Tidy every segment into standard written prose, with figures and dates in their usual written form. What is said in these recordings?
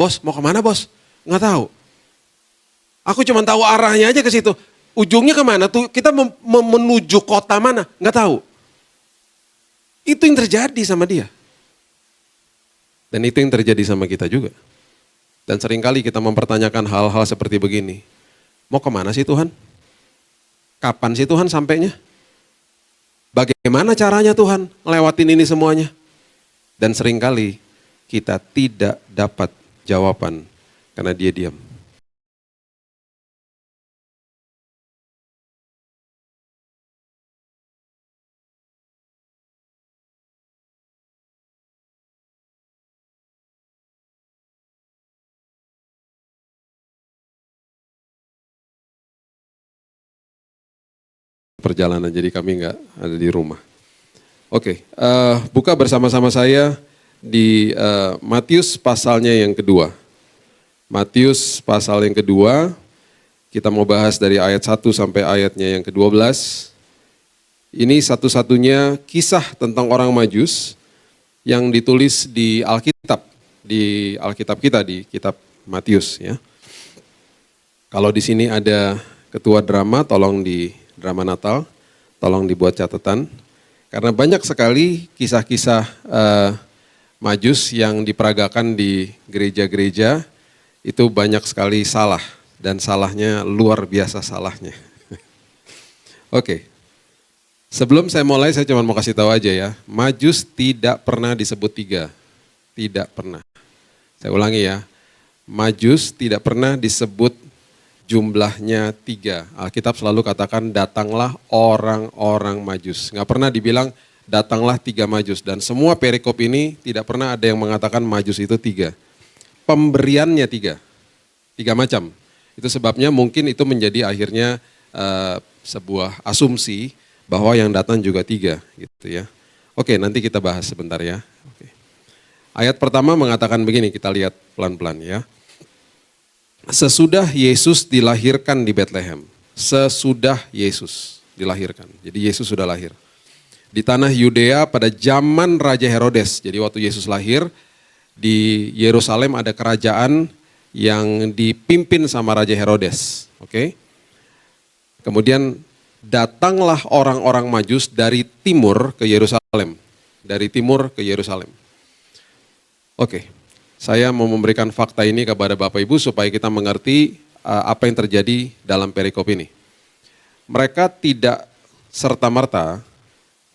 Bos, mau kemana bos? Nggak tahu. Aku cuma tahu arahnya aja ke situ. Ujungnya kemana tuh? Kita menuju kota mana? Nggak tahu. Itu yang terjadi sama dia. Dan itu yang terjadi sama kita juga. Dan seringkali kita mempertanyakan hal-hal seperti begini. Mau kemana sih Tuhan? Kapan sih Tuhan sampainya? Bagaimana caranya Tuhan ngelewatin ini semuanya? Dan seringkali kita tidak dapat jawaban karena dia diam. Perjalanan, jadi kami nggak ada di rumah. Oke, buka bersama-sama saya di Matius pasalnya yang kedua. Matius pasal yang kedua, kita mau bahas dari ayat 1 sampai ayatnya yang ke-12. Ini satu-satunya kisah tentang orang Majus yang ditulis di Alkitab kita, di kitab Matius ya. Kalau di sini ada ketua drama, tolong di drama Natal, tolong dibuat catatan. Karena banyak sekali kisah-kisah Majus yang diperagakan di gereja-gereja, itu banyak sekali salah. Dan salahnya luar biasa salahnya. Oke, sebelum saya mulai saya cuma mau kasih tahu aja ya. Majus tidak pernah disebut 3. Tidak pernah. Saya ulangi ya. Majus tidak pernah disebut jumlahnya 3. Alkitab selalu katakan datanglah orang-orang Majus. Nggak pernah dibilang datanglah 3 Majus. Dan semua perikop ini tidak pernah ada yang mengatakan Majus itu 3. Pemberiannya 3. 3 macam. Itu sebabnya mungkin itu menjadi akhirnya sebuah asumsi bahwa yang datang juga 3. Gitu ya. Oke, nanti kita bahas sebentar ya. Oke. Ayat pertama mengatakan begini, kita lihat pelan-pelan ya. Sesudah Yesus dilahirkan di Betlehem. Sesudah Yesus dilahirkan. Jadi Yesus sudah lahir. Di tanah Yudea pada zaman Raja Herodes. Jadi waktu Yesus lahir, di Yerusalem ada kerajaan yang dipimpin sama Raja Herodes. Oke. Kemudian datanglah orang-orang Majus dari timur ke Yerusalem. Dari timur ke Yerusalem. Oke. Saya mau memberikan fakta ini kepada Bapak Ibu supaya kita mengerti apa yang terjadi dalam perikop ini. Mereka tidak serta-merta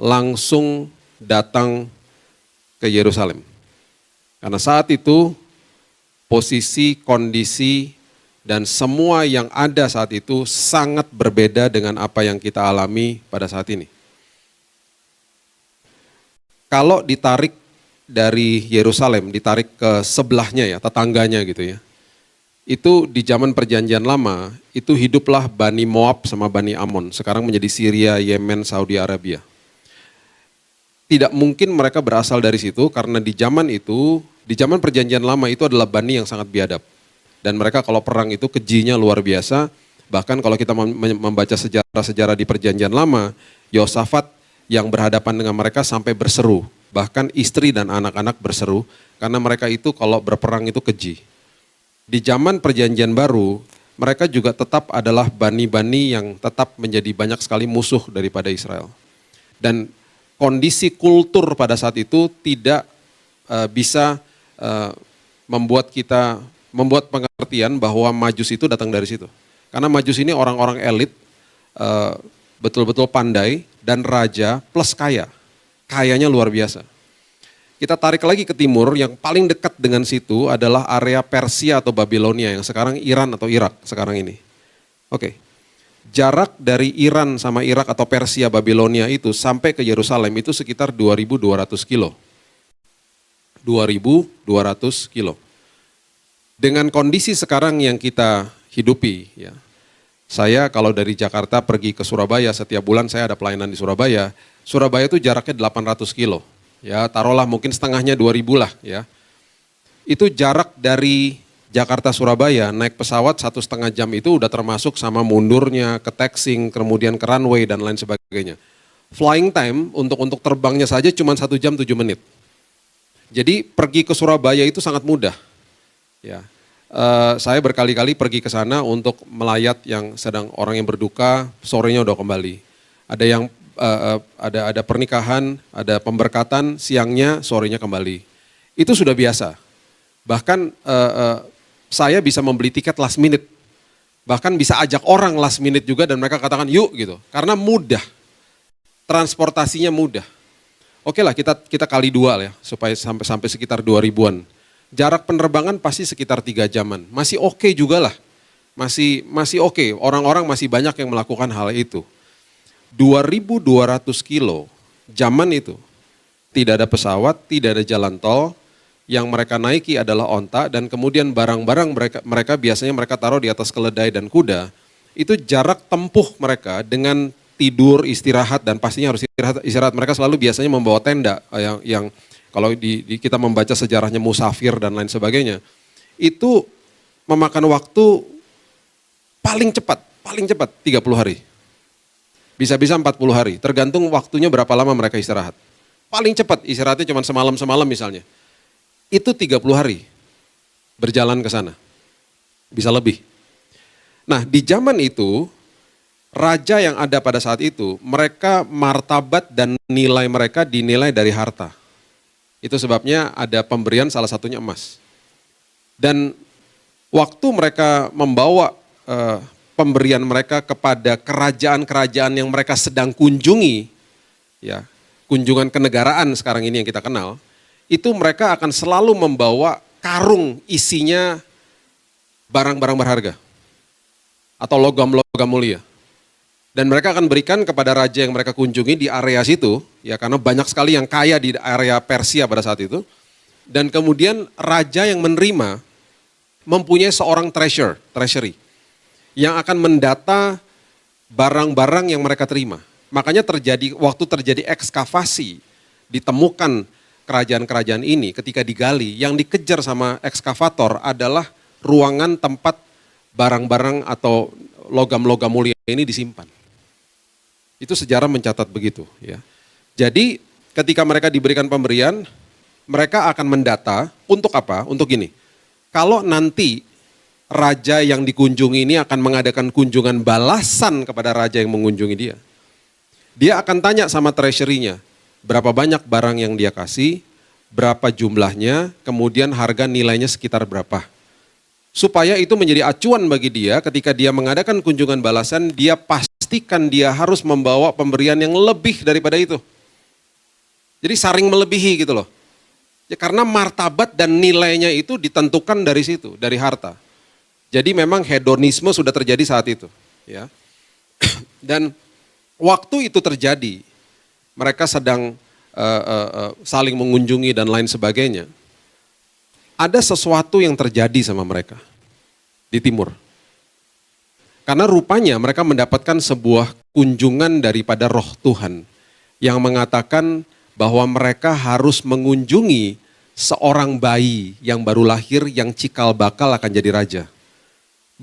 langsung datang ke Yerusalem. Karena saat itu posisi, kondisi, dan semua yang ada saat itu sangat berbeda dengan apa yang kita alami pada saat ini. Kalau ditarik dari Yerusalem, ditarik ke sebelahnya ya, tetangganya gitu ya. Itu di zaman perjanjian lama, itu hiduplah Bani Moab sama Bani Amon. Sekarang menjadi Syria, Yemen, Saudi Arabia. Tidak mungkin mereka berasal dari situ karena di zaman itu, di zaman perjanjian lama itu adalah Bani yang sangat biadab. Dan mereka kalau perang itu kejinya luar biasa. Bahkan kalau kita membaca sejarah-sejarah di perjanjian lama, Yosafat yang berhadapan dengan mereka sampai berseru. Bahkan istri dan anak-anak berseru karena mereka itu kalau berperang itu keji. Di zaman perjanjian baru, mereka juga tetap adalah bani-bani yang tetap menjadi banyak sekali musuh daripada Israel. Dan kondisi kultur pada saat itu tidak bisa membuat pengertian bahwa Majus itu datang dari situ. Karena Majus ini orang-orang elit, betul-betul pandai dan raja plus kaya. Kayanya luar biasa. Kita tarik lagi ke timur, yang paling dekat dengan situ adalah area Persia atau Babilonia yang sekarang Iran atau Irak sekarang ini. Oke. Jarak dari Iran sama Irak atau Persia Babilonia itu sampai ke Yerusalem itu sekitar 2.200 kilo. 2.200 kilo. Dengan kondisi sekarang yang kita hidupi ya. Saya kalau dari Jakarta pergi ke Surabaya, setiap bulan saya ada pelayanan di Surabaya. Surabaya itu jaraknya 800 kilo. Ya, taruhlah mungkin setengahnya 2.000 lah ya. Itu jarak dari Jakarta Surabaya naik pesawat 1,5 jam itu udah termasuk sama mundurnya, ke taxing, kemudian ke runway dan lain sebagainya. Flying time untuk terbangnya saja cuma 1 jam 7 menit. Jadi pergi ke Surabaya itu sangat mudah. Ya, saya berkali-kali pergi ke sana untuk melayat yang sedang orang yang berduka, sorenya udah kembali. Ada yang ada pernikahan, ada pemberkatan, siangnya, sorenya kembali. Itu sudah biasa. Bahkan saya bisa membeli tiket last minute. Bahkan bisa ajak orang last minute juga dan mereka katakan yuk gitu. Karena mudah, transportasinya mudah. Oke lah kita kali 2 lah ya, supaya sampai sekitar 2000-an. Jarak penerbangan pasti sekitar 3 jaman. Masih oke juga lah. Masih oke. Orang-orang masih banyak yang melakukan hal itu. 2.200 kilo zaman itu. Tidak ada pesawat, tidak ada jalan tol. Yang mereka naiki adalah onta dan kemudian barang-barang mereka biasanya mereka taruh di atas keledai dan kuda. Itu jarak tempuh mereka dengan tidur, istirahat dan pastinya harus istirahat. Mereka selalu biasanya membawa tenda yang kalau kita membaca sejarahnya musafir dan lain sebagainya. Itu memakan waktu paling cepat 30 hari. Bisa-bisa 40 hari, tergantung waktunya berapa lama mereka istirahat. Paling cepat istirahatnya cuma semalam misalnya. Itu 30 hari berjalan ke sana. Bisa lebih. Nah, di zaman itu raja yang ada pada saat itu, mereka martabat dan nilai mereka dinilai dari harta. Itu sebabnya ada pemberian salah satunya emas. Dan waktu mereka membawa pemberian mereka kepada kerajaan-kerajaan yang mereka sedang kunjungi, ya, kunjungan kenegaraan sekarang ini yang kita kenal, itu mereka akan selalu membawa karung isinya barang-barang berharga atau logam-logam mulia. Dan mereka akan berikan kepada raja yang mereka kunjungi di area situ, ya karena banyak sekali yang kaya di area Persia pada saat itu. Dan kemudian raja yang menerima mempunyai seorang treasury, yang akan mendata barang-barang yang mereka terima. Makanya waktu terjadi ekskavasi, ditemukan kerajaan-kerajaan ini ketika digali, yang dikejar sama ekskavator adalah ruangan tempat barang-barang atau logam-logam mulia ini disimpan. Itu sejarah mencatat begitu, ya. Jadi ketika mereka diberikan pemberian, mereka akan mendata untuk apa? Untuk gini. Kalau nanti raja yang dikunjungi ini akan mengadakan kunjungan balasan kepada raja yang mengunjungi dia. Dia akan tanya sama treasury-nya, berapa banyak barang yang dia kasih, berapa jumlahnya, kemudian harga nilainya sekitar berapa. Supaya itu menjadi acuan bagi dia ketika dia mengadakan kunjungan balasan, dia pastikan dia harus membawa pemberian yang lebih daripada itu. Jadi saring melebihi gitu loh. Ya, karena martabat dan nilainya itu ditentukan dari situ, dari harta. Jadi memang hedonisme sudah terjadi saat itu. Ya. Dan waktu itu terjadi, mereka sedang saling mengunjungi dan lain sebagainya. Ada sesuatu yang terjadi sama mereka di timur. Karena rupanya mereka mendapatkan sebuah kunjungan daripada roh Tuhan yang mengatakan bahwa mereka harus mengunjungi seorang bayi yang baru lahir yang cikal bakal akan jadi raja.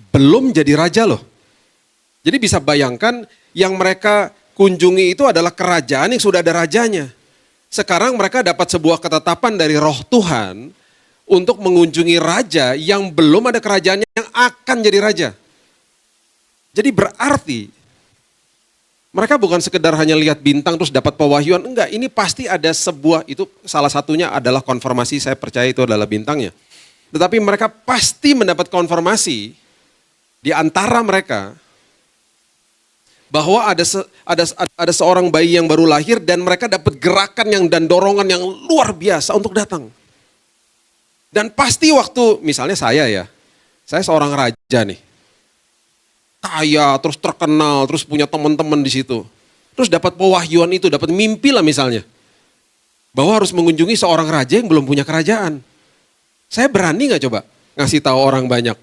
Belum jadi raja loh. Jadi bisa bayangkan yang mereka kunjungi itu adalah kerajaan yang sudah ada rajanya. Sekarang mereka dapat sebuah ketetapan dari roh Tuhan untuk mengunjungi raja yang belum ada kerajaannya yang akan jadi raja. Jadi berarti mereka bukan sekedar hanya lihat bintang terus dapat pewahyuan, enggak, ini pasti ada sebuah, itu salah satunya adalah konfirmasi, saya percaya itu adalah bintangnya. Tetapi mereka pasti mendapat konfirmasi di antara mereka bahwa ada seorang bayi yang baru lahir dan mereka dapat gerakan dan dorongan yang luar biasa untuk datang. Dan pasti waktu, misalnya saya seorang raja nih, kaya, terus terkenal, terus punya teman-teman di situ. Terus dapat pewahyuan itu, dapat mimpi lah misalnya. Bahwa harus mengunjungi seorang raja yang belum punya kerajaan. Saya berani gak coba ngasih tahu orang banyak?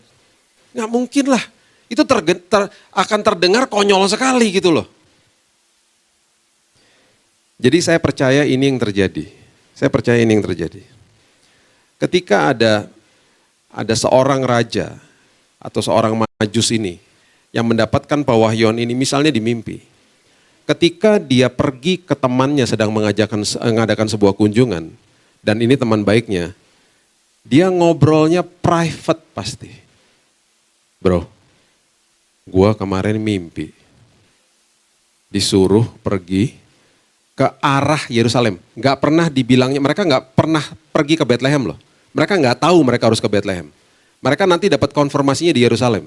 Gak mungkin lah. Itu akan terdengar konyol sekali gitu loh. Jadi saya percaya ini yang terjadi. Ketika ada seorang raja atau seorang majus ini yang mendapatkan pewahyuan ini misalnya di mimpi. Ketika dia pergi ke temannya sedang mengadakan sebuah kunjungan dan ini teman baiknya, Dia ngobrolnya private pasti. Bro, gua kemarin mimpi disuruh pergi ke arah Yerusalem. Gak pernah dibilangnya, mereka gak pernah pergi ke Bethlehem loh. Mereka gak tahu mereka harus ke Bethlehem. Mereka nanti dapat konfirmasinya di Yerusalem.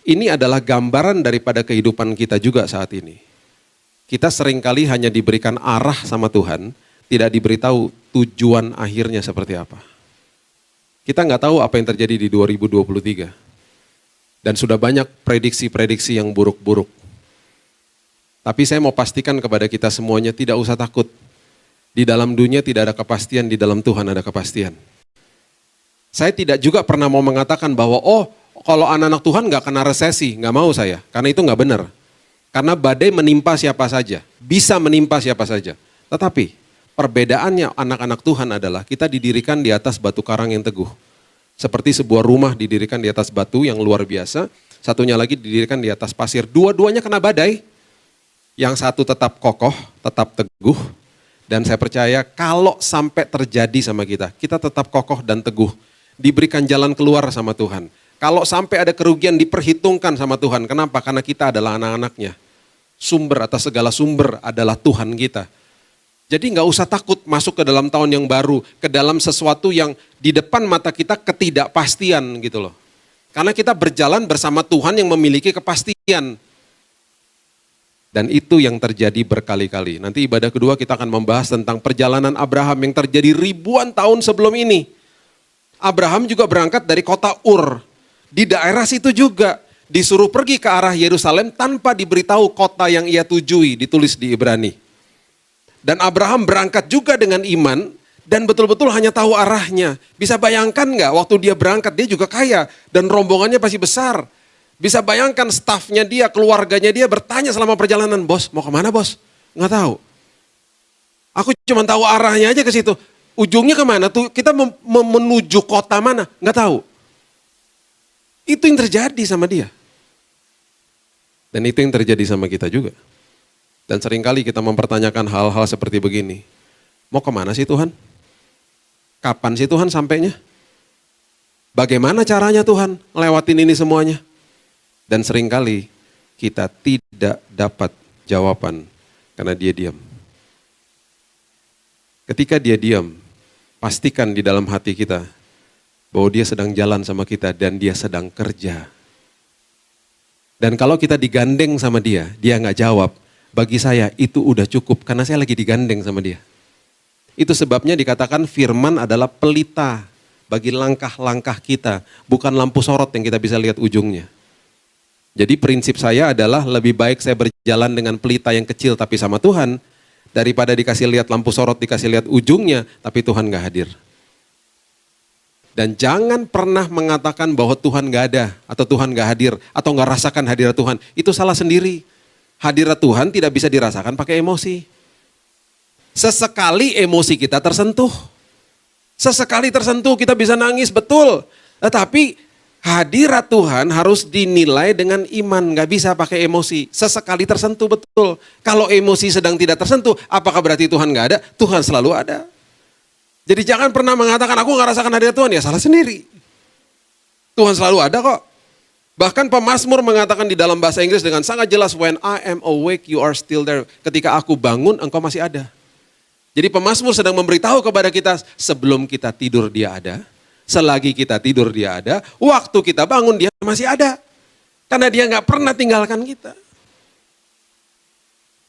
Ini adalah gambaran daripada kehidupan kita juga saat ini. Kita seringkali hanya diberikan arah sama Tuhan, tidak diberitahu tujuan akhirnya seperti apa. Kita nggak tahu apa yang terjadi di 2023. Dan sudah banyak prediksi-prediksi yang buruk-buruk. Tapi saya mau pastikan kepada kita semuanya, tidak usah takut. Di dalam dunia tidak ada kepastian, di dalam Tuhan ada kepastian. Saya tidak juga pernah mau mengatakan bahwa, kalau anak-anak Tuhan nggak kena resesi, nggak mau saya. Karena itu nggak benar. Karena badai menimpa siapa saja, bisa menimpa siapa saja. Tetapi perbedaannya anak-anak Tuhan adalah kita didirikan di atas batu karang yang teguh. Seperti sebuah rumah didirikan di atas batu yang luar biasa, satunya lagi didirikan di atas pasir. Dua-duanya kena badai. Yang satu tetap kokoh, tetap teguh. Dan saya percaya kalau sampai terjadi sama kita, kita tetap kokoh dan teguh. Diberikan jalan keluar sama Tuhan. Kalau sampai ada kerugian diperhitungkan sama Tuhan. Kenapa? Karena kita adalah anak-anaknya. Sumber atas segala sumber adalah Tuhan kita. Jadi nggak usah takut masuk ke dalam tahun yang baru. Ke dalam sesuatu yang di depan mata kita ketidakpastian gitu loh. Karena kita berjalan bersama Tuhan yang memiliki kepastian. Dan itu yang terjadi berkali-kali. Nanti ibadah kedua kita akan membahas tentang perjalanan Abraham yang terjadi ribuan tahun sebelum ini. Abraham juga berangkat dari kota Ur. Di daerah situ juga disuruh pergi ke arah Yerusalem tanpa diberitahu kota yang ia tujui, ditulis di Ibrani. Dan Abraham berangkat juga dengan iman dan betul-betul hanya tahu arahnya. Bisa bayangkan nggak waktu dia berangkat, dia juga kaya dan rombongannya pasti besar. Bisa bayangkan stafnya dia, keluarganya dia bertanya selama perjalanan, bos mau kemana bos? Nggak tahu. Aku cuma tahu arahnya aja ke situ. Ujungnya kemana tuh? Kita menuju kota mana? Nggak tahu. Itu yang terjadi sama dia. Dan itu yang terjadi sama kita juga. Dan seringkali kita mempertanyakan hal-hal seperti begini. Mau kemana sih Tuhan? Kapan sih Tuhan sampainya? Bagaimana caranya Tuhan lewatin ini semuanya? Dan seringkali kita tidak dapat jawaban karena dia diam. Ketika dia diam, pastikan di dalam hati kita bahwa dia sedang jalan sama kita dan dia sedang kerja. Dan kalau kita digandeng sama dia nggak jawab, bagi saya itu udah cukup karena saya lagi digandeng sama dia. Itu sebabnya dikatakan firman adalah pelita bagi langkah-langkah kita, bukan lampu sorot yang kita bisa lihat ujungnya. Jadi prinsip saya adalah lebih baik saya berjalan dengan pelita yang kecil tapi sama Tuhan, daripada dikasih lihat lampu sorot, dikasih lihat ujungnya, tapi Tuhan gak hadir. Dan jangan pernah mengatakan bahwa Tuhan gak ada, atau Tuhan gak hadir, atau gak rasakan hadirat Tuhan. Itu salah sendiri. Hadirat Tuhan tidak bisa dirasakan pakai emosi. Sesekali emosi kita tersentuh. Sesekali tersentuh kita bisa nangis, betul. Tetapi hadirat Tuhan harus dinilai dengan iman, gak bisa pakai emosi. Sesekali tersentuh, betul. Kalau emosi sedang tidak tersentuh, apakah berarti Tuhan gak ada? Tuhan selalu ada. Jadi jangan pernah mengatakan aku gak rasakan hadirat Tuhan, ya salah sendiri. Tuhan selalu ada kok. Bahkan pemazmur mengatakan di dalam bahasa Inggris dengan sangat jelas, when I am awake you are still there. Ketika aku bangun engkau masih ada. Jadi pemazmur sedang memberitahu kepada kita sebelum kita tidur dia ada. Selagi kita tidur dia ada, waktu kita bangun dia masih ada. Karena dia nggak pernah tinggalkan kita.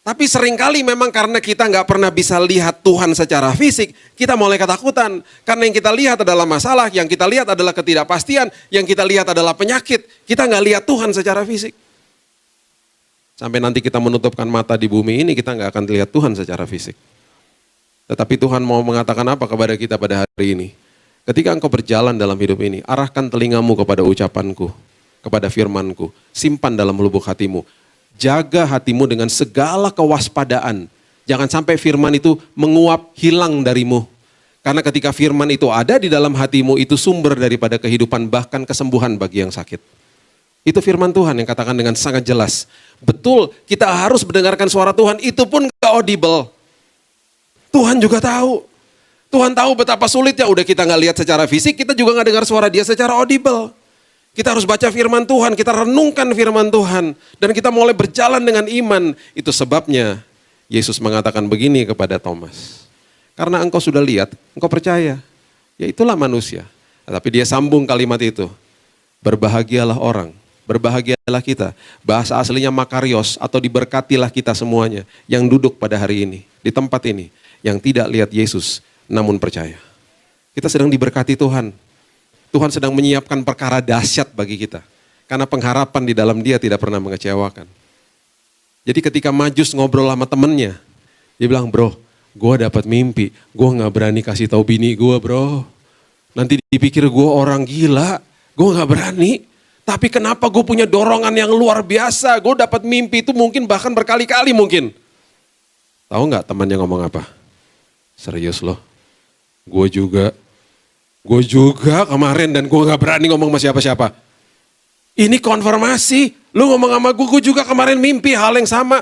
Tapi seringkali memang karena kita nggak pernah bisa lihat Tuhan secara fisik, kita mulai ketakutan. Karena yang kita lihat adalah masalah, yang kita lihat adalah ketidakpastian, yang kita lihat adalah penyakit. Kita nggak lihat Tuhan secara fisik. Sampai nanti kita menutupkan mata di bumi ini, kita nggak akan lihat Tuhan secara fisik. Tetapi Tuhan mau mengatakan apa kepada kita pada hari ini? Ketika engkau berjalan dalam hidup ini, arahkan telingamu kepada ucapanku, kepada firmanku, simpan dalam lubuk hatimu. Jaga hatimu dengan segala kewaspadaan. Jangan sampai firman itu menguap, hilang darimu. Karena ketika firman itu ada di dalam hatimu, itu sumber daripada kehidupan, bahkan kesembuhan bagi yang sakit. Itu firman Tuhan yang katakan dengan sangat jelas. Betul, kita harus mendengarkan suara Tuhan, itu pun gak audible. Tuhan juga tahu. Tuhan tahu betapa sulitnya, udah kita nggak lihat secara fisik, kita juga nggak dengar suara dia secara audible. Kita harus baca firman Tuhan, kita renungkan firman Tuhan, dan kita mulai berjalan dengan iman. Itu sebabnya Yesus mengatakan begini kepada Thomas. Karena engkau sudah lihat, engkau percaya. Ya itulah manusia. Tapi dia sambung kalimat itu. Berbahagialah orang, berbahagialah kita. Bahasa aslinya makarios atau diberkatilah kita semuanya yang duduk pada hari ini, di tempat ini, yang tidak lihat Yesus namun percaya. Kita sedang diberkati Tuhan. Tuhan sedang menyiapkan perkara dahsyat bagi kita. Karena pengharapan di dalam dia tidak pernah mengecewakan. Jadi ketika Majus ngobrol sama temennya, dia bilang, bro, gue dapat mimpi, gue gak berani kasih tahu bini gue bro. Nanti dipikir gue orang gila, gue gak berani. Tapi kenapa gue punya dorongan yang luar biasa, gue dapat mimpi itu mungkin bahkan berkali-kali mungkin. Tahu gak temannya ngomong apa? Serius loh, gue juga kemarin dan gue gak berani ngomong sama siapa-siapa. Ini konfirmasi, lu ngomong sama gue juga kemarin mimpi hal yang sama.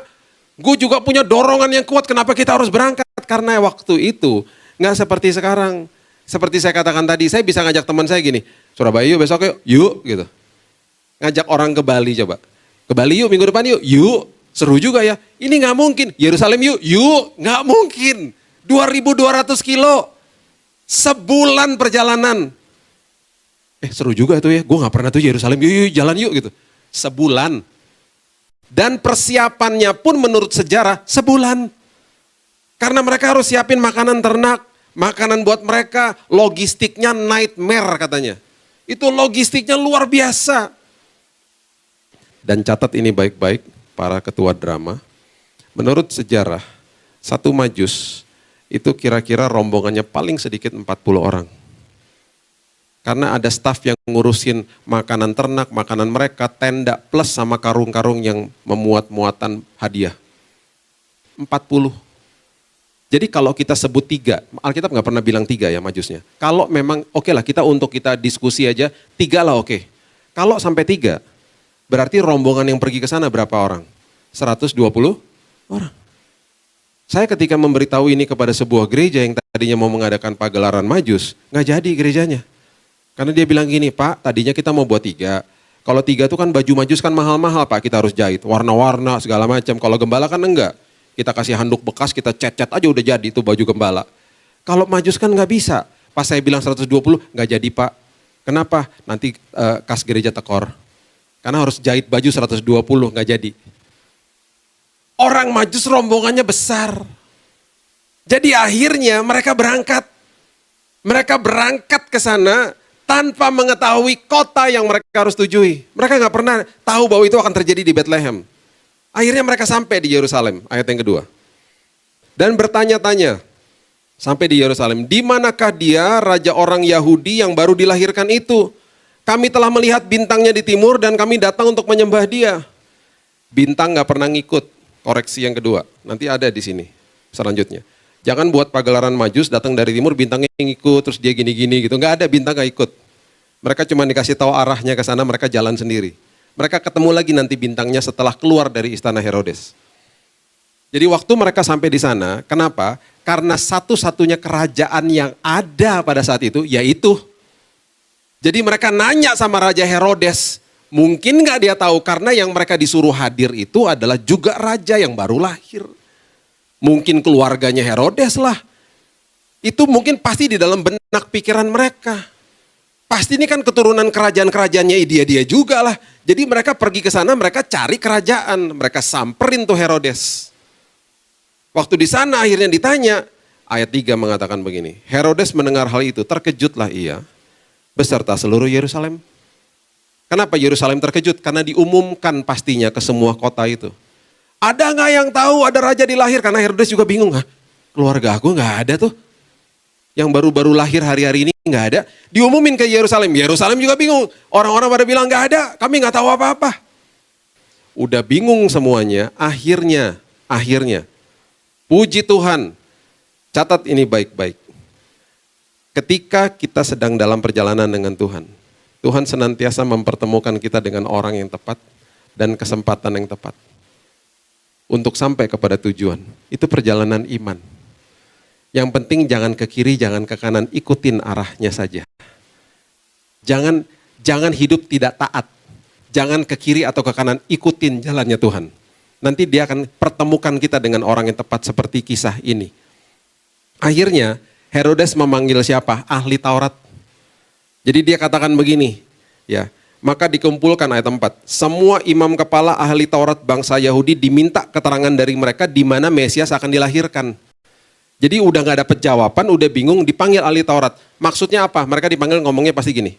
Gue juga punya dorongan yang kuat, kenapa kita harus berangkat? Karena waktu itu gak seperti sekarang. Seperti saya katakan tadi, saya bisa ngajak teman saya gini, Surabaya yuk besok yuk gitu. Ngajak orang ke Bali coba. Ke Bali yuk minggu depan yuk. Seru juga ya. Ini gak mungkin, Yerusalem yuk. Gak mungkin. 2.200 kilo. Sebulan perjalanan. Seru juga tuh ya, gue gak pernah tuh Yerusalem, yuk jalan yuk gitu. Sebulan. Dan persiapannya pun menurut sejarah sebulan. Karena mereka harus siapin makanan ternak, makanan buat mereka, logistiknya nightmare katanya. Itu logistiknya luar biasa. Dan catat ini baik-baik para ketua drama. Menurut sejarah, satu Majus itu kira-kira rombongannya paling sedikit 40 orang. Karena ada staf yang ngurusin makanan ternak, makanan mereka, tenda, plus sama karung-karung yang memuat-muatan hadiah. 40. Jadi kalau kita sebut 3, Alkitab nggak pernah bilang 3 ya Majusnya. Kalau memang oke lah untuk kita diskusi aja, 3 lah oke. Kalau sampai 3, berarti rombongan yang pergi ke sana berapa orang? 120 orang. Saya ketika memberitahu ini kepada sebuah gereja yang tadinya mau mengadakan pagelaran Majus, nggak jadi gerejanya. Karena dia bilang gini, Pak, tadinya kita mau buat 3. Kalau 3 itu kan baju Majus kan mahal-mahal Pak, kita harus jahit. Warna-warna segala macam. Kalau gembala kan enggak. Kita kasih handuk bekas, kita cat-cat aja udah jadi itu baju gembala. Kalau Majus kan nggak bisa. Pas saya bilang 120, nggak jadi Pak. Kenapa? Nanti kas gereja tekor. Karena harus jahit baju 120, nggak jadi. Orang Majus rombongannya besar. Jadi akhirnya mereka berangkat. Mereka berangkat ke sana tanpa mengetahui kota yang mereka harus tujui. Mereka nggak pernah tahu bahwa itu akan terjadi di Bethlehem. Akhirnya mereka sampai di Yerusalem, ayat yang kedua. Dan bertanya-tanya, sampai di Yerusalem, di manakah dia raja orang Yahudi yang baru dilahirkan itu? Kami telah melihat bintangnya di timur dan kami datang untuk menyembah dia. Bintang nggak pernah ngikut, koreksi yang kedua. Nanti ada di sini selanjutnya. Jangan buat pagelaran Majus datang dari timur bintangnya ngikut terus dia gini-gini gitu. Nggak ada, bintang nggak ikut. Mereka cuma dikasih tahu arahnya ke sana, mereka jalan sendiri. Mereka ketemu lagi nanti bintangnya setelah keluar dari istana Herodes. Jadi waktu mereka sampai di sana, kenapa? Karena satu-satunya kerajaan yang ada pada saat itu yaitu. Jadi mereka nanya sama Raja Herodes, mungkin nggak dia tahu karena yang mereka disuruh hadir itu adalah juga raja yang baru lahir. Mungkin keluarganya Herodes lah. Itu mungkin pasti di dalam benak pikiran mereka. Pasti ini kan keturunan kerajaan-kerajaannya dia juga lah. Jadi mereka pergi ke sana, mereka cari kerajaan. Mereka samperin tuh Herodes. Waktu di sana akhirnya ditanya, ayat 3 mengatakan begini. Herodes mendengar hal itu, terkejutlah ia beserta seluruh Yerusalem. Kenapa Yerusalem terkejut? Karena diumumkan pastinya ke semua kota itu. Ada nggak yang tahu ada raja dilahir? Karena Herodes juga bingung. Hah? Keluarga aku nggak ada tuh. Yang baru-baru lahir hari-hari ini nggak ada. Diumumin ke Yerusalem. Yerusalem juga bingung. Orang-orang pada bilang nggak ada. Kami nggak tahu apa-apa. Udah bingung semuanya. Akhirnya. Puji Tuhan. Catat ini baik-baik. Ketika kita sedang dalam perjalanan dengan Tuhan. Tuhan senantiasa mempertemukan kita dengan orang yang tepat. Dan kesempatan yang tepat. Untuk sampai kepada tujuan. Itu perjalanan iman. Yang penting jangan ke kiri, jangan ke kanan, ikutin arahnya saja. Jangan hidup tidak taat. Jangan ke kiri atau ke kanan, ikutin jalannya Tuhan. Nanti dia akan pertemukan kita dengan orang yang tepat seperti kisah ini. Akhirnya Herodes memanggil siapa? Ahli Taurat. Jadi dia katakan begini, ya. Maka dikumpulkan ayat 4. Semua imam kepala ahli Taurat bangsa Yahudi diminta keterangan dari mereka di mana Mesias akan dilahirkan. Jadi udah nggak dapet jawaban, udah bingung, dipanggil ahli Taurat. Maksudnya apa? Mereka dipanggil ngomongnya pasti gini.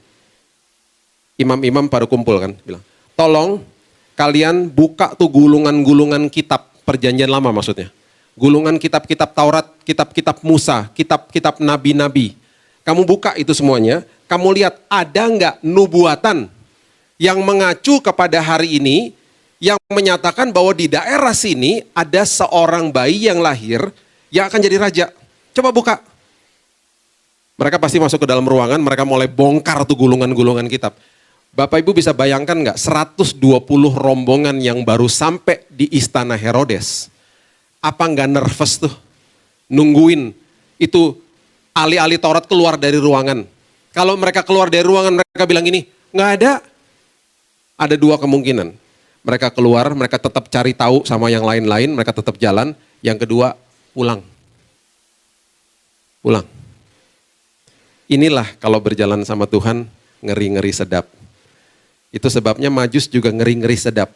Imam-imam pada kumpul kan, bilang, tolong kalian buka tuh gulungan-gulungan kitab perjanjian lama maksudnya. Gulungan kitab-kitab Taurat, kitab-kitab Musa, kitab-kitab nabi-nabi. Kamu buka itu semuanya, kamu lihat ada nggak nubuatan yang mengacu kepada hari ini, yang menyatakan bahwa di daerah sini ada seorang bayi yang lahir yang akan jadi raja. Coba buka. Mereka pasti masuk ke dalam ruangan, mereka mulai bongkar tuh gulungan-gulungan kitab. Bapak Ibu bisa bayangkan nggak 120 rombongan yang baru sampai di istana Herodes. Apa nggak nervous tuh? Nungguin itu ahli-ahli Taurat keluar dari ruangan. Kalau mereka keluar dari ruangan mereka bilang gini, nggak ada. Ada dua kemungkinan. Mereka keluar, mereka tetap cari tahu sama yang lain-lain, mereka tetap jalan. Yang kedua, pulang. Pulang. Inilah kalau berjalan sama Tuhan, ngeri-ngeri sedap. Itu sebabnya Majus juga ngeri-ngeri sedap.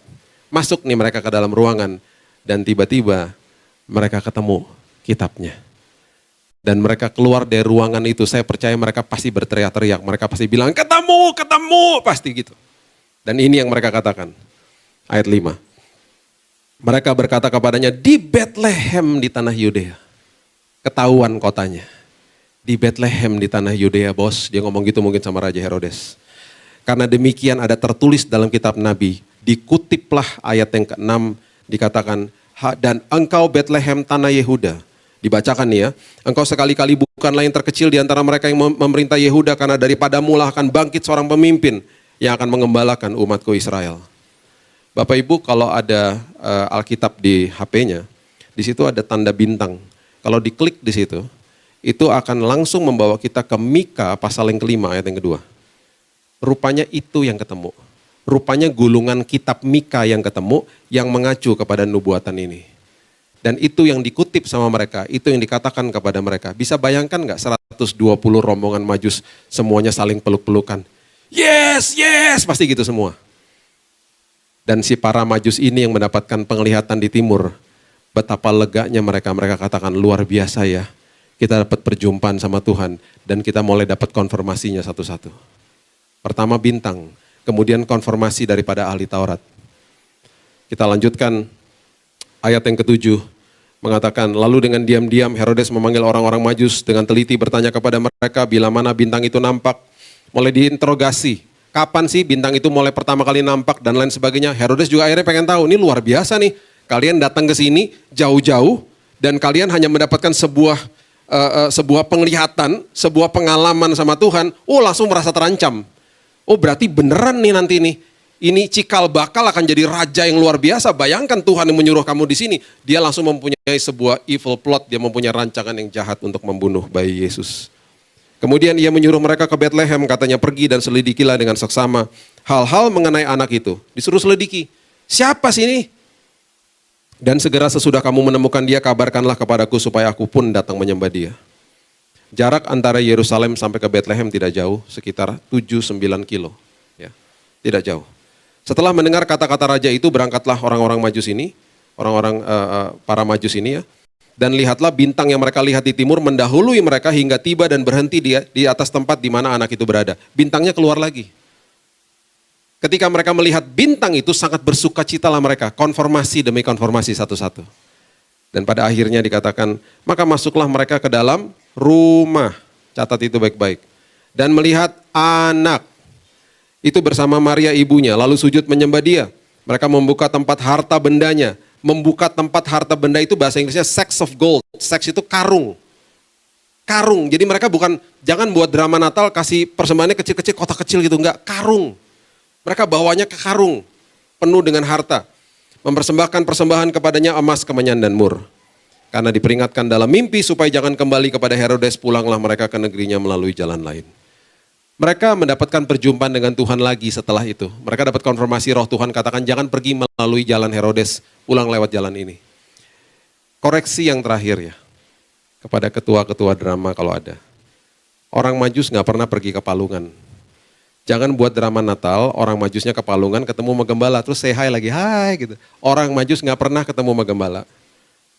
Masuk nih mereka ke dalam ruangan, dan tiba-tiba mereka ketemu kitabnya. Dan mereka keluar dari ruangan itu, saya percaya mereka pasti berteriak-teriak, mereka pasti bilang, ketemu, ketemu, pasti gitu. Dan ini yang mereka katakan, ayat 5. Mereka berkata kepadanya, di Bethlehem di tanah Yudea. Ketahuan kotanya. Di Bethlehem di tanah Yudea, bos. Dia ngomong gitu mungkin sama Raja Herodes. Karena demikian ada tertulis dalam kitab Nabi, dikutiplah ayat yang ke-6, dikatakan, dan engkau Bethlehem tanah Yehuda. Dibacakan nih ya, engkau sekali-kali bukanlah yang terkecil di antara mereka yang memerintah Yehuda, karena daripadamu lah akan bangkit seorang pemimpin yang akan mengembalakan umatku Israel. Bapak Ibu kalau ada Alkitab di HP-nya, di situ ada tanda bintang. Kalau diklik di situ, itu akan langsung membawa kita ke Mika pasal yang ke-5 ayat yang kedua. Rupanya itu yang ketemu. Rupanya gulungan kitab Mika yang ketemu yang mengacu kepada nubuatan ini. Dan itu yang dikutip sama mereka, itu yang dikatakan kepada mereka. Bisa bayangkan nggak 120 rombongan Majus semuanya saling peluk-pelukan. Yes, yes, pasti gitu semua. Dan si para Majus ini yang mendapatkan penglihatan di timur, betapa leganya mereka katakan luar biasa ya. Kita dapat perjumpaan sama Tuhan dan kita mulai dapat konfirmasinya satu-satu. Pertama bintang, kemudian konfirmasi daripada ahli Taurat. Kita lanjutkan ayat yang ke-7 mengatakan, lalu dengan diam-diam Herodes memanggil orang-orang Majus dengan teliti bertanya kepada mereka bila mana bintang itu nampak. Mulai diinterogasi, kapan sih bintang itu mulai pertama kali nampak dan lain sebagainya. Herodes juga akhirnya pengen tahu, ini luar biasa nih. Kalian datang ke sini jauh-jauh dan kalian hanya mendapatkan sebuah penglihatan, sebuah pengalaman sama Tuhan. Oh langsung merasa terancam. Oh berarti beneran nih nanti nih. Ini cikal bakal akan jadi raja yang luar biasa. Bayangkan Tuhan yang menyuruh kamu di sini. Dia langsung mempunyai sebuah evil plot. Dia mempunyai rancangan yang jahat untuk membunuh bayi Yesus. Kemudian ia menyuruh mereka ke Bethlehem, katanya pergi dan selidikilah dengan seksama hal-hal mengenai anak itu. Disuruh selidiki. Siapa sih ini? Dan segera sesudah kamu menemukan dia, kabarkanlah kepadaku supaya aku pun datang menyembah dia. Jarak antara Yerusalem sampai ke Bethlehem tidak jauh, sekitar 7-9 kilo. Ya, tidak jauh. Setelah mendengar kata-kata raja itu, berangkatlah orang-orang Majus ini, para Majus ini ya. Dan lihatlah bintang yang mereka lihat di timur mendahului mereka hingga tiba dan berhenti di atas tempat di mana anak itu berada. Bintangnya keluar lagi. Ketika mereka melihat bintang itu sangat bersukacitalah mereka. Konfirmasi demi konfirmasi satu-satu. Dan pada akhirnya dikatakan, maka masuklah mereka ke dalam rumah. Catat itu baik-baik. Dan melihat anak itu bersama Maria ibunya. Lalu sujud menyembah dia. Mereka membuka tempat harta bendanya. Membuka tempat harta benda itu bahasa Inggrisnya sacks of gold. Sacks itu karung. Karung. Jadi mereka jangan buat drama Natal kasih persembahannya kecil-kecil, kotak kecil gitu. Enggak, karung. Mereka bawanya ke karung. Penuh dengan harta. Mempersembahkan persembahan kepadanya emas, kemenyan, dan mur. Karena diperingatkan dalam mimpi supaya jangan kembali kepada Herodes, pulanglah mereka ke negerinya melalui jalan lain. Mereka mendapatkan perjumpaan dengan Tuhan lagi setelah itu. Mereka dapat konfirmasi roh Tuhan katakan jangan pergi melalui jalan Herodes, pulang lewat jalan ini. Koreksi yang terakhir ya, kepada ketua-ketua drama kalau ada. Orang Majus nggak pernah pergi ke Palungan. Jangan buat drama Natal, orang Majusnya ke Palungan ketemu sama gembala, terus say hi lagi, hai gitu. Orang Majus nggak pernah ketemu sama gembala.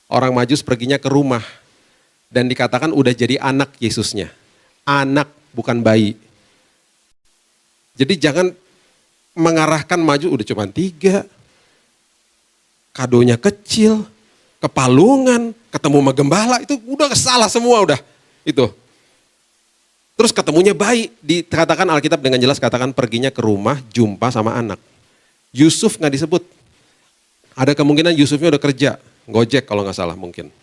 Orang Majus perginya ke rumah. Dan dikatakan udah jadi anak Yesusnya. Anak, bukan bayi. Jadi jangan mengarahkan maju, udah cuma 3. Kadonya kecil, ke Palungan, ketemu sama gembala, itu udah salah semua udah. Itu. Terus ketemunya bayi, dikatakan Alkitab dengan jelas katakan perginya ke rumah, jumpa sama anak. Yusuf nggak disebut. Ada kemungkinan Yusufnya udah kerja, Gojek kalau nggak salah mungkin.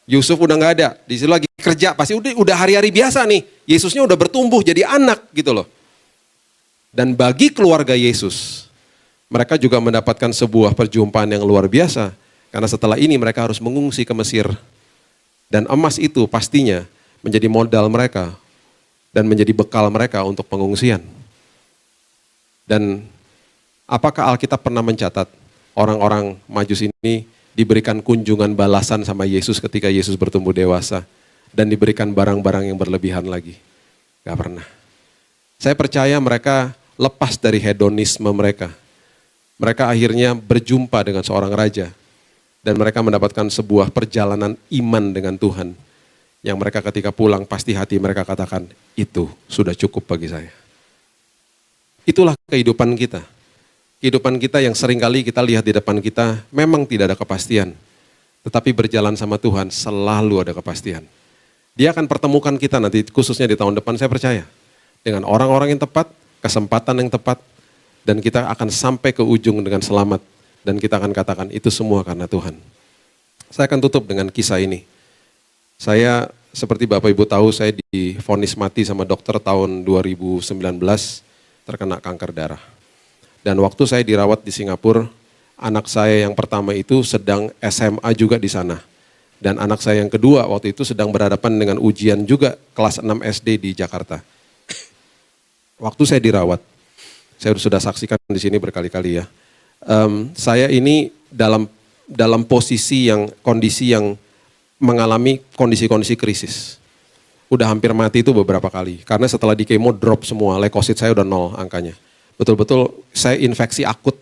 Yusuf udah nggak ada, di situ lagi kerja, pasti udah hari-hari biasa nih. Yesusnya udah bertumbuh jadi anak gitu loh. Dan bagi keluarga Yesus, mereka juga mendapatkan sebuah perjumpaan yang luar biasa. Karena setelah ini mereka harus mengungsi ke Mesir. Dan emas itu pastinya menjadi modal mereka dan menjadi bekal mereka untuk pengungsian. Dan apakah Alkitab pernah mencatat orang-orang Majus ini diberikan kunjungan balasan sama Yesus ketika Yesus bertumbuh dewasa dan diberikan barang-barang yang berlebihan lagi? Gak pernah. Saya percaya mereka lepas dari hedonisme mereka. Mereka akhirnya berjumpa dengan seorang raja. Dan mereka mendapatkan sebuah perjalanan iman dengan Tuhan. Yang mereka ketika pulang pasti hati mereka katakan, itu sudah cukup bagi saya. Itulah kehidupan kita. Kehidupan kita yang seringkali kita lihat di depan kita memang tidak ada kepastian. Tetapi berjalan sama Tuhan selalu ada kepastian. Dia akan pertemukan kita nanti khususnya di tahun depan, saya percaya. Dengan orang-orang yang tepat, kesempatan yang tepat, dan kita akan sampai ke ujung dengan selamat. Dan kita akan katakan itu semua karena Tuhan. Saya akan tutup dengan kisah ini. Saya seperti Bapak Ibu tahu, saya divonis mati sama dokter tahun 2019 terkena kanker darah. Dan waktu saya dirawat di Singapura, anak saya yang pertama itu sedang SMA juga di sana. Dan anak saya yang kedua waktu itu sedang berhadapan dengan ujian juga kelas 6 SD di Jakarta. Waktu saya dirawat, saya sudah saksikan di sini berkali-kali ya. Saya ini dalam kondisi yang mengalami kondisi-kondisi krisis. Udah hampir mati itu beberapa kali. Karena setelah di kemo drop semua, leukosit saya udah 0 angkanya. Betul-betul saya infeksi akut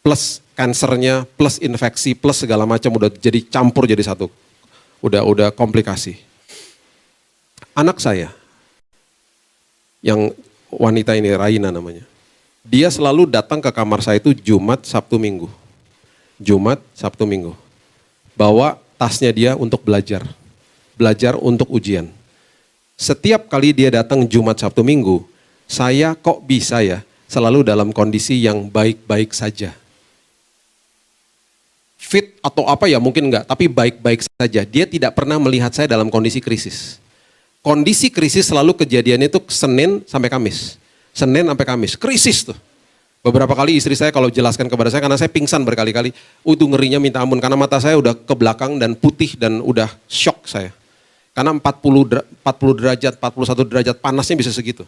plus kansernya plus infeksi plus segala macam udah jadi campur jadi satu. Udah komplikasi. Anak saya yang wanita ini, Raina namanya. Dia selalu datang ke kamar saya itu Jumat, Sabtu, Minggu. Jumat, Sabtu, Minggu. Bawa tasnya dia untuk belajar. Belajar untuk ujian. Setiap kali dia datang Jumat, Sabtu, Minggu, saya kok bisa ya selalu dalam kondisi yang baik-baik saja. Fit atau apa ya mungkin enggak, tapi baik-baik saja. Dia tidak pernah melihat saya dalam kondisi krisis. Kondisi krisis selalu kejadiannya itu Senin sampai Kamis. Senin sampai Kamis, krisis tuh. Beberapa kali istri saya kalau jelaskan kepada saya, karena saya pingsan berkali-kali, itu ngerinya minta ampun, karena mata saya udah ke belakang dan putih dan udah shock saya. Karena 40 derajat, 41 derajat panasnya bisa segitu.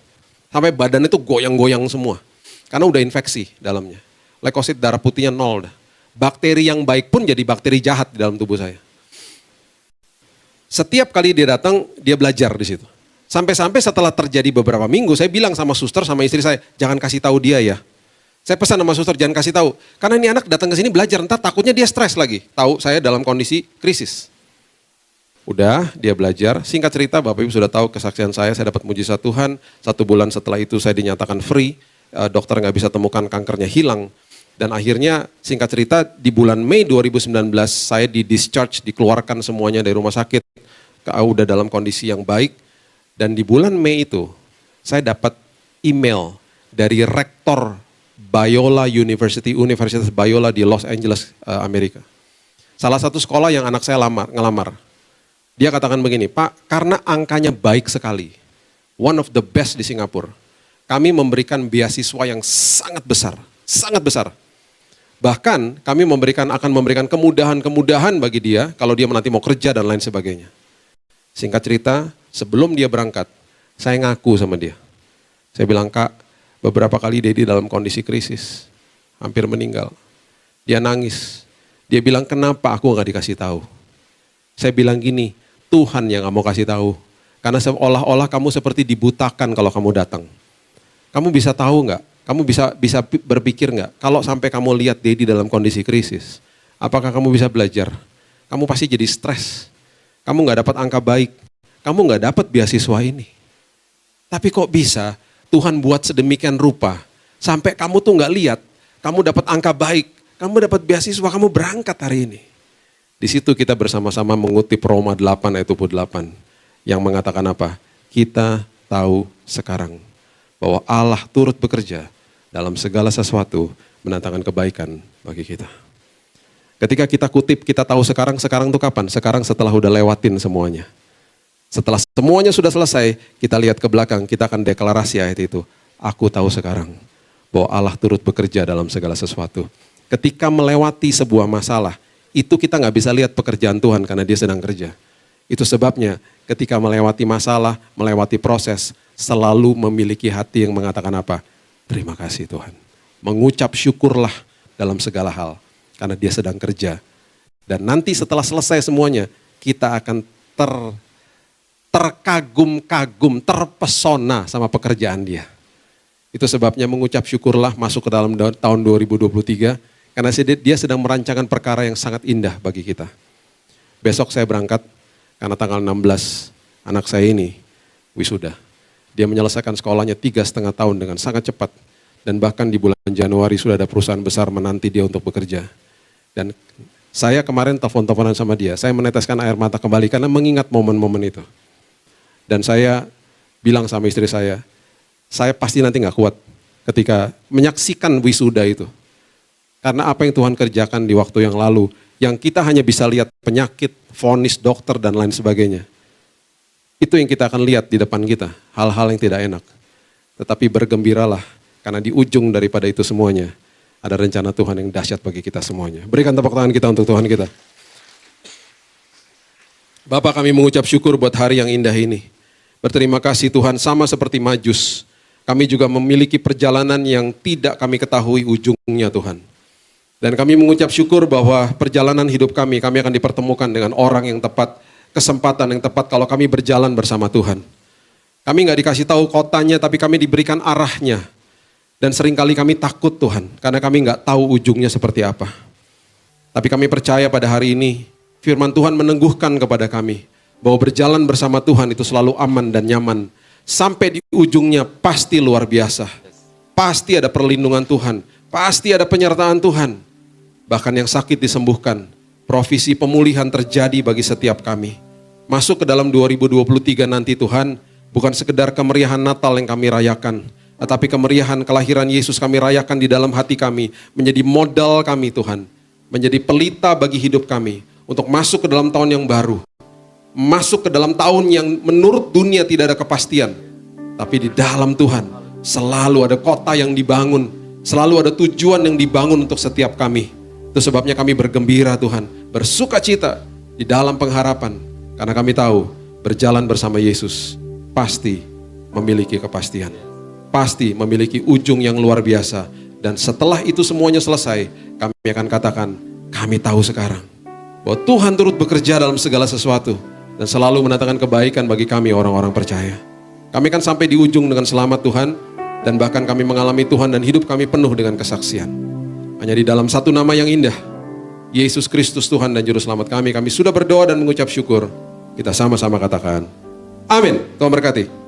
Sampai badan itu goyang-goyang semua. Karena udah infeksi dalamnya. Leukosit darah putihnya 0 dah. Bakteri yang baik pun jadi bakteri jahat di dalam tubuh saya. Setiap kali dia datang, dia belajar di situ. Sampai-sampai setelah terjadi beberapa minggu, saya bilang sama suster, sama istri saya, jangan kasih tahu dia ya. Saya pesan sama suster, jangan kasih tahu. Karena ini anak datang ke sini belajar, entar takutnya dia stres lagi. Tahu saya dalam kondisi krisis. Udah, dia belajar. Singkat cerita, Bapak Ibu sudah tahu kesaksian saya dapat mujizat Tuhan. 1 bulan setelah itu saya dinyatakan free. Dokter nggak bisa temukan kankernya hilang. Dan akhirnya singkat cerita di bulan Mei 2019 saya di-discharge, dikeluarkan semuanya dari rumah sakit. Udah dalam kondisi yang baik. Dan di bulan Mei itu saya dapat email dari rektor Biola University, Universitas Biola di Los Angeles, Amerika. Salah satu sekolah yang anak saya ngelamar. Dia katakan begini, Pak, karena angkanya baik sekali, one of the best di Singapura, kami memberikan beasiswa yang sangat besar, sangat besar. Bahkan kami akan memberikan kemudahan-kemudahan bagi dia kalau dia nanti mau kerja dan lain sebagainya. Singkat cerita, sebelum dia berangkat, saya ngaku sama dia. Saya bilang, Kak, beberapa kali Dedi dalam kondisi krisis, hampir meninggal. Dia nangis. Dia bilang, kenapa aku gak dikasih tahu? Saya bilang gini, Tuhan yang gak mau kasih tahu. Karena seolah-olah kamu seperti dibutakan kalau kamu datang. Kamu bisa tahu gak? Kamu bisa berpikir nggak, kalau sampai kamu lihat Dedi dalam kondisi krisis, apakah kamu bisa belajar? Kamu pasti jadi stres. Kamu nggak dapat angka baik. Kamu nggak dapat beasiswa ini. Tapi kok bisa Tuhan buat sedemikian rupa, sampai kamu tuh nggak lihat, kamu dapat angka baik, kamu dapat beasiswa, kamu berangkat hari ini. Di situ kita bersama-sama mengutip Roma 8 ayat 28, yang mengatakan apa? Kita tahu sekarang bahwa Allah turut bekerja dalam segala sesuatu mendatangkan kebaikan bagi kita. Ketika kita kutip, kita tahu sekarang tuh kapan? Sekarang setelah udah lewatin semuanya. Setelah semuanya sudah selesai, kita lihat ke belakang, kita akan deklarasi ayat itu. Aku tahu sekarang bahwa Allah turut bekerja dalam segala sesuatu. Ketika melewati sebuah masalah, itu kita nggak bisa lihat pekerjaan Tuhan karena dia sedang kerja. Itu sebabnya ketika melewati masalah, melewati proses, selalu memiliki hati yang mengatakan apa? Terima kasih Tuhan. Mengucap syukurlah dalam segala hal. Karena dia sedang kerja. Dan nanti setelah selesai semuanya, kita akan terkagum-kagum, terpesona sama pekerjaan dia. Itu sebabnya mengucap syukurlah masuk ke dalam tahun 2023. Karena dia sedang merancangkan perkara yang sangat indah bagi kita. Besok saya berangkat, karena tanggal 16 anak saya ini wisuda. Dia menyelesaikan sekolahnya 3,5 tahun dengan sangat cepat. Dan bahkan di bulan Januari sudah ada perusahaan besar menanti dia untuk bekerja. Dan saya kemarin telepon-teleponan sama dia. Saya meneteskan air mata kembali karena mengingat momen-momen itu. Dan saya bilang sama istri saya pasti nanti gak kuat ketika menyaksikan wisuda itu. Karena apa yang Tuhan kerjakan di waktu yang lalu, yang kita hanya bisa lihat penyakit, vonis dokter dan lain sebagainya. Itu yang kita akan lihat di depan kita, hal-hal yang tidak enak. Tetapi bergembiralah, karena di ujung daripada itu semuanya, ada rencana Tuhan yang dahsyat bagi kita semuanya. Berikan tepuk tangan kita untuk Tuhan kita. Bapak, kami mengucap syukur buat hari yang indah ini. Berterima kasih Tuhan, sama seperti Majus. Kami juga memiliki perjalanan yang tidak kami ketahui ujungnya Tuhan. Dan kami mengucap syukur bahwa perjalanan hidup kami akan dipertemukan dengan orang yang tepat, kesempatan yang tepat kalau kami berjalan bersama Tuhan. Kami nggak dikasih tahu kotanya, tapi kami diberikan arahnya. Dan seringkali kami takut Tuhan, karena kami nggak tahu ujungnya seperti apa. Tapi kami percaya pada hari ini, firman Tuhan meneguhkan kepada kami, bahwa berjalan bersama Tuhan itu selalu aman dan nyaman. Sampai di ujungnya pasti luar biasa. Pasti ada perlindungan Tuhan, pasti ada penyertaan Tuhan. Bahkan yang sakit disembuhkan. Provisi pemulihan terjadi bagi setiap kami. Masuk ke dalam 2023 nanti Tuhan, bukan sekedar kemeriahan Natal yang kami rayakan, tetapi kemeriahan kelahiran Yesus kami rayakan di dalam hati kami, menjadi modal kami Tuhan, menjadi pelita bagi hidup kami, untuk masuk ke dalam tahun yang baru, masuk ke dalam tahun yang menurut dunia tidak ada kepastian, tapi di dalam Tuhan, selalu ada kota yang dibangun, selalu ada tujuan yang dibangun untuk setiap kami. Itu sebabnya kami bergembira Tuhan, bersuka cita di dalam pengharapan. Karena kami tahu berjalan bersama Yesus pasti memiliki kepastian. Pasti memiliki ujung yang luar biasa. Dan setelah itu semuanya selesai, kami akan katakan, kami tahu sekarang bahwa Tuhan turut bekerja dalam segala sesuatu. Dan selalu mendatangkan kebaikan bagi kami orang-orang percaya. Kami akan sampai di ujung dengan selamat Tuhan. Dan bahkan kami mengalami Tuhan dan hidup kami penuh dengan kesaksian. Hanya di dalam satu nama yang indah, Yesus Kristus Tuhan dan Juru Selamat kami sudah berdoa dan mengucap syukur. Kita sama-sama katakan, amin. Tuhan berkati.